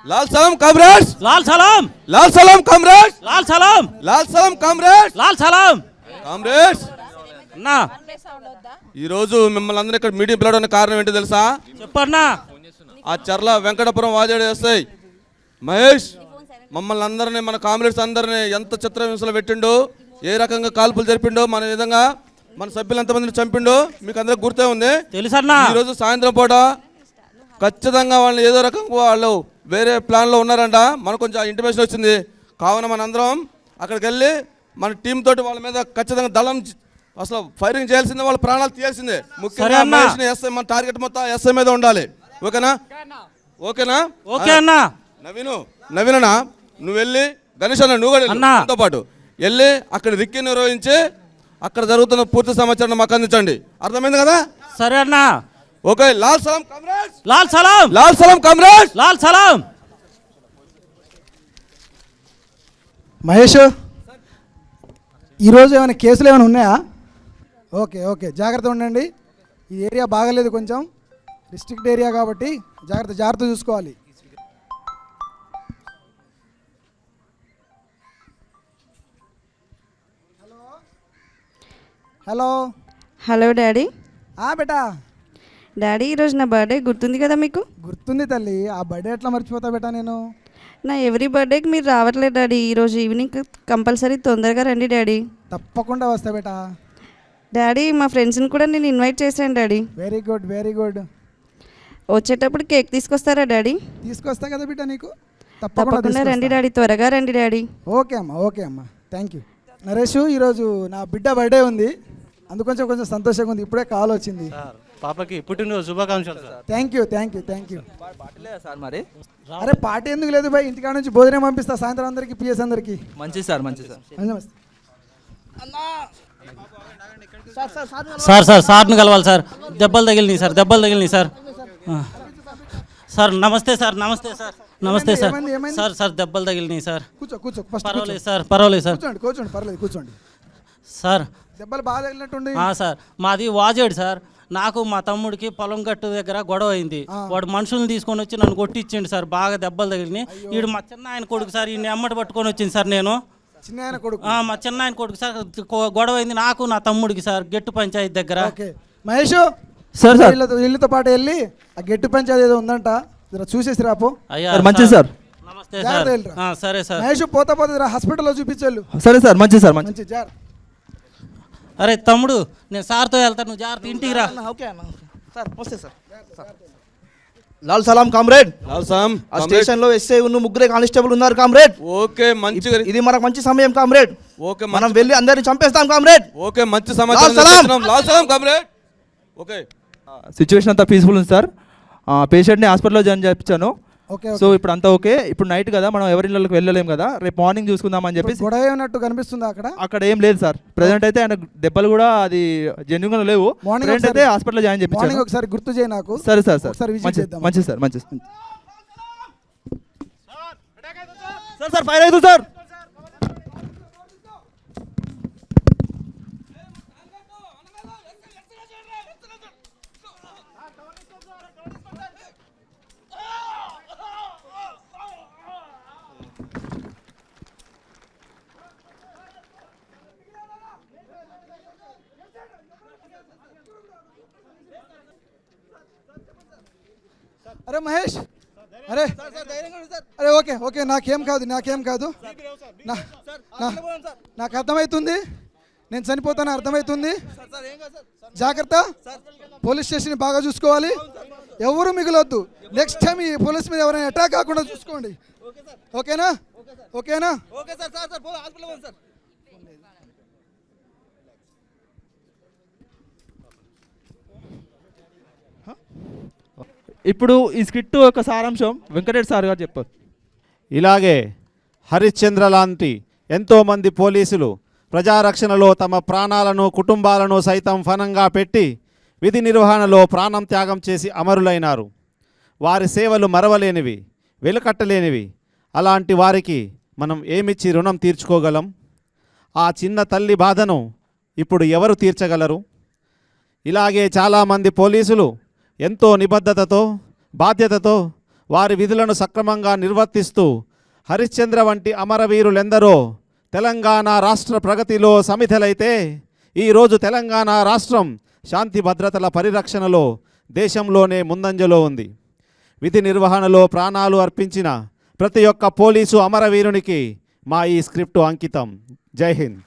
लाल सलाम कामरेज, लाल सलाम, लाल सलाम कामरेज, लाल सलाम, लाल सलाम कामरेज, लाल సలాం కామ్రేడ్స్. అన్నా ఈ రోజు మిమ్మల్ని అందరూ ఇక్కడ మీటింగ్ పిలవడానికి కారణం ఏంటో తెలుసా? చెప్పన్నా. ఆ చర్ల వెంకటపురం వాజేడు చేస్తాయి మహేష్ మమ్మల్ని అందరినీ, మన కామ్రేడ్స్ అందరినీ ఎంత చిత్రహింసలు పెట్టిండో, ఏ రకంగా కాల్పులు జరిపిండో, మన విధంగా మన సభ్యులు ఎంతమందిని చంపిండో మీకు అందరికి గుర్తే ఉంది. తెలుసన్నా. ఈరోజు సాయంత్రం పూట ఖచ్చితంగా వాళ్ళని ఏదో రకంగా వాళ్ళు వేరే ప్లాన్లో ఉన్నారంట. మనకు కొంచెం ఇంటిమేషన్ వచ్చింది. కావున మనందరం అక్కడికి వెళ్ళి మన టీం తోటి వాళ్ళ మీద ఖచ్చితంగా దళం అసలు ఫైరింగ్ చేయాల్సిందే, వాళ్ళ ప్రాణాలు తీయాల్సిందే. ముఖ్యంగా మహేష్ని ఎస్ఐ, మన టార్గెట్ మొత్తం ఎస్ఐ మీద ఉండాలి. ఓకేనా? ఓకేనా? ఓకే అన్నా. నవీనన్నా నువ్వు వెళ్ళి, గణేష్ అన్న నువ్వు కూడా నాతో పాటు వెళ్ళి అక్కడ రిక్కి నిర్వహించి అక్కడ జరుగుతున్న పూర్తి సమాచారం మాకు అందించండి. అర్థమైంది కదా? సరే అన్నా. ఓకే. లాల్ సలాం కామ్రేడ్స్, లాల్ సలాం, లాల్ సలాం కామ్రేడ్స్, లాల్ సలాం. మహేష్, ఈరోజు ఏమైనా కేసులు ఏమైనా ఉన్నాయా? ఓకే ఓకే, జాగ్రత్త ఉండండి. ఈ ఏరియా బాగలేదు, కొంచెం డిస్ట్రిక్ట్ ఏరియా కాబట్టి జాగ్రత్త చూసుకోవాలి. Hello hello daddy. బేటా. డాడీ, ఈరోజు నా బర్త్డే గుర్తుంది కదా మీకు? గుర్తుంది తల్లి. ఆ బర్త్డే ఎట్లా మర్చిపోతా బేటా నేను? నా ఎవ్రీ బర్త్డేకి మీరు రావట్లేదు డాడీ. ఈరోజు ఈవినింగ్ కంపల్సరీ తొందరగా రండి డాడీ. తప్పకుండా వస్తా బేటా. డాడీ, మా ఫ్రెండ్స్ని కూడా నేను ఇన్వైట్ చేశాను daddy. Very good very good. వచ్చేటప్పుడు కేక్ తీసుకొస్తారా డాడీ? తీసుకొస్తా కదా బిడ్డ, నీకు తప్పకుండా రండి డాడీ, త్వరగా రండి డాడీ. ఓకే అమ్మా థ్యాంక్ యూ. నరేష్, ఈరోజు నా బిడ్డ బర్త్డే ఉంది, అందుకొంచెం కొంచెం సంతోషంగా ఉంది. ఇప్పుడే కాల్ వచ్చింది. పాపకి పుట్టినరోజు శుభాకాంక్షలు సార్. Thank you sir. మరి అరే పార్టీ ఎందుకు లేదు బాయ్? ఇంటికాడ నుంచి భోజనం పంపిస్తా సాయంత్రం అందరికి, పిఎస్ అందరికి. మంచిది సార్, మంచిది సార్. నమస్తే. సార్ని కలవాలి సార్. దెబ్బలు తగిలినాయి సార్. సార్ నమస్తే సార్. నమస్తే సార్. దెబ్బలు తగిలినాయి సార్. కూర్చో. పర్వాలేదు సార్. కూర్చోండి సార్. దెబ్బలు బాగా తగిలినట్టుంది. సార్ మాది వాజేడు సార్. నాకు మా తమ్ముడికి పొలం గట్టు దగ్గర గొడవ అయింది. వాడు మనుషులను తీసుకొని వచ్చి నన్ను కొట్టించండి సార్. బాగా దెబ్బలు తగిలినాయి. వీడు మా చిన్న ఆయన కొడుకు సార్. ఈ ఎమ్మటి పట్టుకొని వచ్చింది సార్. నేను మా చిన్న ఆయన కొడుకు సార్. గొడవ అయింది నాకు నా తమ్ముడికి సార్, గెట్టు పంచాయతీ దగ్గర. మహేష్ సార్ ఇల్లుతో పాటు వెళ్ళి ఆ గెట్టు పంచాయతీ ఏదో ఉందంట, చూసేసి రాపో. అయ్యా మంచిది సార్. నమస్తే సార్. సరే సార్. మహేష్ పోతా హాస్పిటల్లో చూపించాలి. సరే సార్, మంచిది సార్. మంచి జార్. అరే తమ్ముడు, నేను సార్తో వెళ్తాను, నువ్వు జాగ్రత్త ఇంటికి రా. ఓకే అన్న సార్. వస్తే సార్. లాల్ సలాం కామ్రేడ్. లాల్ సలాం. ఆ స్టేషన్ లో ఎస్ఐ ఉన్న ముగ్గురే కానిస్టేబుల్ ఉన్నారు కామ్రేడ్. ఓకే, మంచిగా. ఇది మనకు మంచి సమయం కామ్రేడ్. ఓకే, మనం వెళ్ళి అందరిని చంపేస్తాం కామ్రేడ్. ఓకే, మంచి సమాచారం. లాల్ సలాం కామ్రేడ్. ఓకే. సిచ్యువేషన్ అంతా పీస్ఫుల్ ఉంది సార్. పేషెంట్ని హాస్పిటల్లో జాయిన్ చేయించాను. సో ఇప్పుడు అంతా ఓకే. ఇప్పుడు నైట్ కదా, మనం ఎవరి ఇళ్ళకి వెళ్ళలేము కదా, రేపు మార్నింగ్ చూసుకుందామని చెప్పి. గొడవ ఏమన్నట్టు కనిపిస్తుందా అక్కడ? ఏం లేదు సార్. ప్రెసెంట్ అయితే ఆయన దెబ్బలు కూడా అది జెన్యూన్ గా లేవు. మార్నింగ్ అయితే హాస్పిటల్లో జాయిన్ చేయించాను. ఒకసారి గుర్తు చేయి నాకు. సరే సార్. మంచిది సార్. సార్ ఫైర్ అవుతుంది సార్. అరే మహేష్, అరే ఓకే నాకేం కాదు. నాకు అర్థమవుతుంది, నేను చనిపోతాను అర్థమవుతుంది. జాగ్రత్త. పోలీస్ స్టేషన్ బాగా చూసుకోవాలి, ఎవరు మిగలొద్దు. నెక్స్ట్ టైం ఈ పోలీస్ మీద ఎవరైనా అటాక్ కాకుండా చూసుకోండి. ఓకేనా? ఇప్పుడు ఈ స్క్రిప్ట్ ఒక సారాంశం వెంకటేష్ సార్ గారు చెప్పారు. ఇలాగే హరిశ్చంద్ర లాంటి ఎంతోమంది పోలీసులు ప్రజారక్షణలో తమ ప్రాణాలను, కుటుంబాలను సైతం ఫనంగా పెట్టి విధి నిర్వహణలో ప్రాణం త్యాగం చేసి అమరులైనారు. వారి సేవలు మరవలేనివి, వెలుకట్టలేనివి. అలాంటి వారికి మనం ఏమిచ్చి రుణం తీర్చుకోగలం? ఆ చిన్న తల్లి బాధను ఇప్పుడు ఎవరు తీర్చగలరు? ఇలాగే చాలామంది పోలీసులు ఎంతో నిబద్ధతతో, బాధ్యతతో వారి విధులను సక్రమంగా నిర్వర్తిస్తూ హరిశ్చంద్ర వంటి అమరవీరులెందరో తెలంగాణ రాష్ట్ర ప్రగతిలో సమిధలైతే ఈరోజు తెలంగాణ రాష్ట్రం శాంతి భద్రతల పరిరక్షణలో దేశంలోనే ముందంజలో ఉంది. విధి నిర్వహణలో ప్రాణాలు అర్పించిన ప్రతి ఒక్క పోలీసు అమరవీరునికి మా ఈ స్క్రిప్టు అంకితం. జై హింద్.